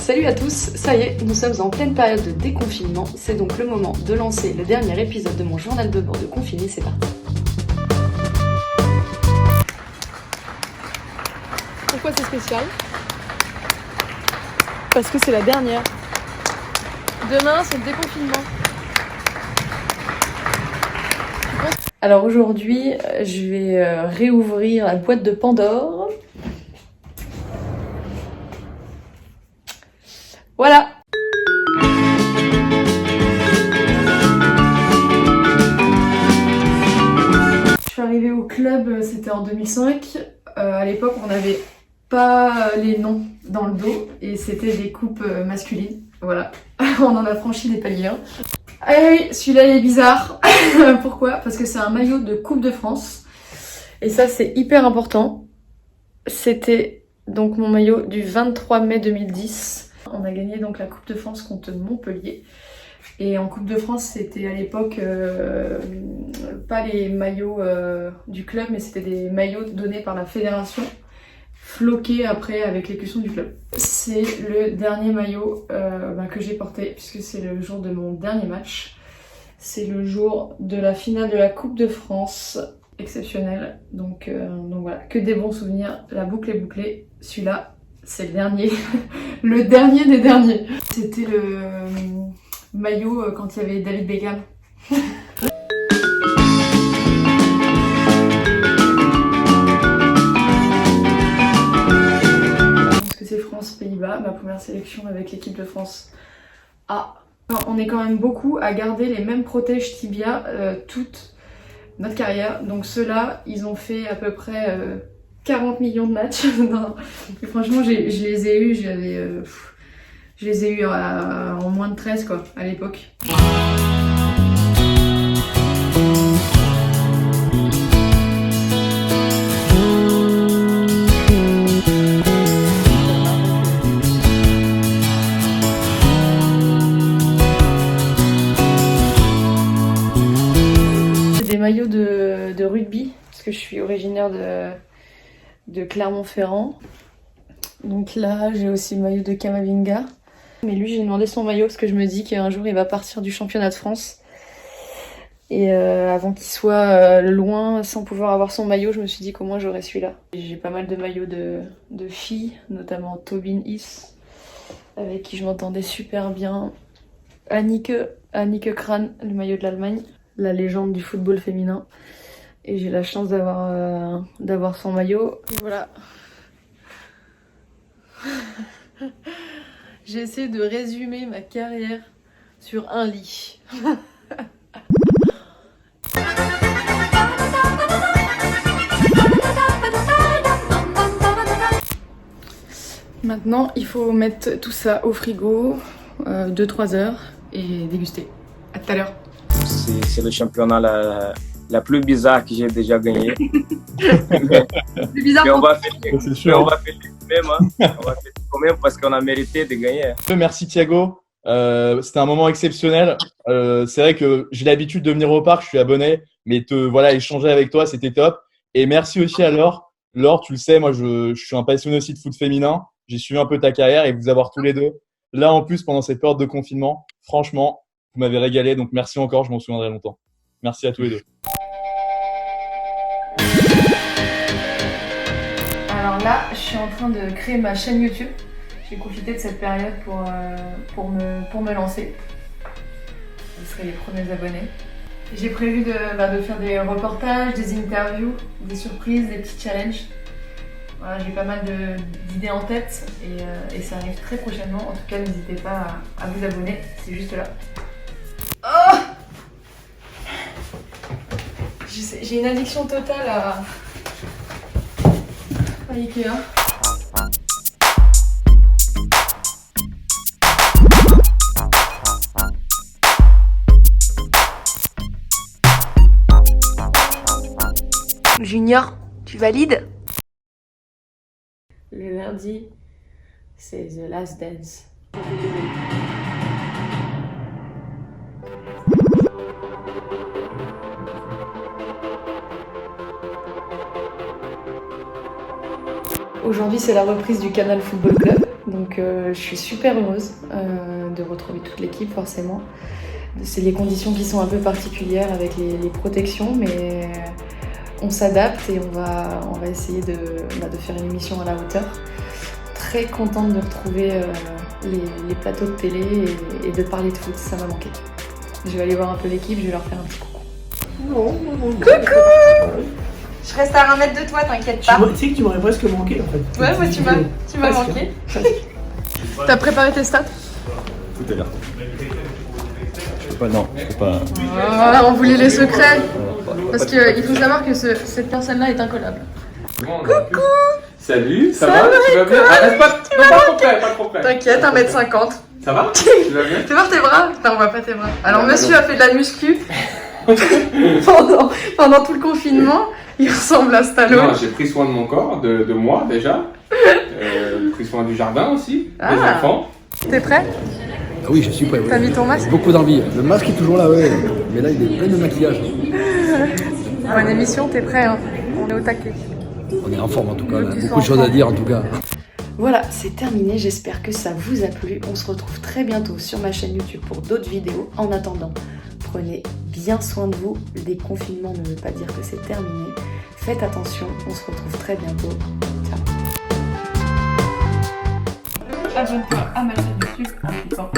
Salut à tous, ça y est, nous sommes en pleine période de déconfinement, c'est donc le moment de lancer le dernier épisode de mon journal de bord de confiné, c'est parti. Pourquoi c'est spécial? Parce que c'est la dernière. Demain, c'est le déconfinement. Alors aujourd'hui, je vais réouvrir la boîte de Pandore. Voilà. Je suis arrivée au club, c'était en 2005. À l'époque, on n'avait pas les noms dans le dos et c'était des coupes masculines. Voilà, on en a franchi des paliers. Ah oui, celui-là il est bizarre. Pourquoi? Parce que c'est un maillot de Coupe de France. Et ça, c'est hyper important. C'était donc mon maillot du 23 mai 2010. On a gagné donc la Coupe de France contre Montpellier. Et en Coupe de France, c'était à l'époque pas les maillots du club, mais c'était des maillots donnés par la fédération, floqués après avec l'écusson du club. C'est le dernier maillot que j'ai porté, puisque c'est le jour de mon dernier match. C'est le jour de la finale de la Coupe de France. Exceptionnel. Donc voilà, que des bons souvenirs. La boucle est bouclée. Celui-là, c'est le dernier. Le dernier des derniers. C'était le maillot quand il y avait David Beckham. Parce que c'est France-Pays-Bas, ma première sélection avec l'équipe de France A. On est quand même beaucoup à garder les mêmes protèges tibia toute notre carrière. Donc ceux-là, ils ont fait à peu près 40 millions de matchs. Et franchement, je les ai eus, je les ai eus en moins de 13 quoi, à l'époque. Des maillots de rugby, parce que je suis originaire de Clermont-Ferrand. Donc là, j'ai aussi le maillot de Kamavinga. Mais lui, j'ai demandé son maillot parce que je me dis qu'un jour, il va partir du championnat de France. Et avant qu'il soit loin, sans pouvoir avoir son maillot, je me suis dit qu'au moins j'aurais celui-là. J'ai pas mal de maillots de filles, notamment Tobin Is, avec qui je m'entendais super bien. Annike Kran, le maillot de l'Allemagne, la légende du football féminin. Et j'ai la chance d'avoir son maillot. Voilà. J'ai essayé de résumer ma carrière sur un lit. Maintenant, il faut mettre tout ça au frigo 2-3 heures et déguster. À tout à l'heure. C'est le championnat la plus bizarre que j'ai déjà gagné. C'est bizarre. Mais on va fêter. C'est sûr. On va fêter quand même. Hein. On va fêter quand même parce qu'on a mérité de gagner. Merci Thiago. C'était un moment exceptionnel. C'est vrai que j'ai l'habitude de venir au parc, je suis abonné, mais échanger avec toi, c'était top. Et merci aussi à Laure. Laure, tu le sais, moi je suis un passionné aussi de foot féminin. J'ai suivi un peu ta carrière et vous avoir tous les deux. Là en plus, pendant cette période de confinement, franchement, vous m'avez régalé. Donc merci encore, je m'en souviendrai longtemps. Merci à tous les deux. Alors là, je suis en train de créer ma chaîne YouTube. J'ai profité de cette période pour me lancer. Vous serez les premiers abonnés. J'ai prévu de faire des reportages, des interviews, des surprises, des petits challenges. Voilà, j'ai pas mal d'idées en tête et ça arrive très prochainement. En tout cas, n'hésitez pas à vous abonner, c'est juste là. Oh, j'ai une addiction totale à Ikea. Junior, tu valides? Le lundi, c'est The Last Dance. Aujourd'hui, c'est la reprise du Canal Football Club. Donc, je suis super heureuse de retrouver toute l'équipe, forcément. C'est les conditions qui sont un peu particulières avec les protections, mais on s'adapte et on va essayer de faire une émission à la hauteur. Très contente de retrouver les plateaux de télé et de parler de foot, ça m'a manqué. Je vais aller voir un peu l'équipe, je vais leur faire un petit coucou. Coucou! Je reste à 1 mètre de toi, t'inquiète pas. Tu sais que tu m'aurais presque manqué en fait. Ouais, moi tu m'as manqué. T'as préparé tes stats? Tout est là. Je peux pas, non, je peux pas. Ah, on voulait les secrets. Parce qu'il faut savoir que cette personne-là est incollable. Coucou! Salut, ça va? Tu vas bien? Ah, pas trop près, pas trop près. T'inquiète, 1m50. Ça va? Tu vas bien? Fais voir tes bras. Non, on voit pas tes bras. Alors, monsieur a fait de la muscu pendant tout le confinement. Il ressemble à Stallone. Non, j'ai pris soin de mon corps, de moi déjà. Pris soin du jardin aussi, des enfants. T'es prêt? Ah oui, je suis prêt. T'as mis ton masque? Beaucoup d'envie. Le masque est toujours là, ouais. Mais là, il est plein de maquillage. Bonne émission, t'es prêt, hein? On est au taquet. On est en forme en tout cas. Là. Beaucoup de choses à dire en tout cas. Voilà, c'est terminé. J'espère que ça vous a plu. On se retrouve très bientôt sur ma chaîne YouTube pour d'autres vidéos. En attendant, prenez bien soin de vous. Le déconfinement ne veut pas dire que c'est terminé. Faites attention. On se retrouve très bientôt. Ciao. Abonne-toi à ma chaîne YouTube en cliquant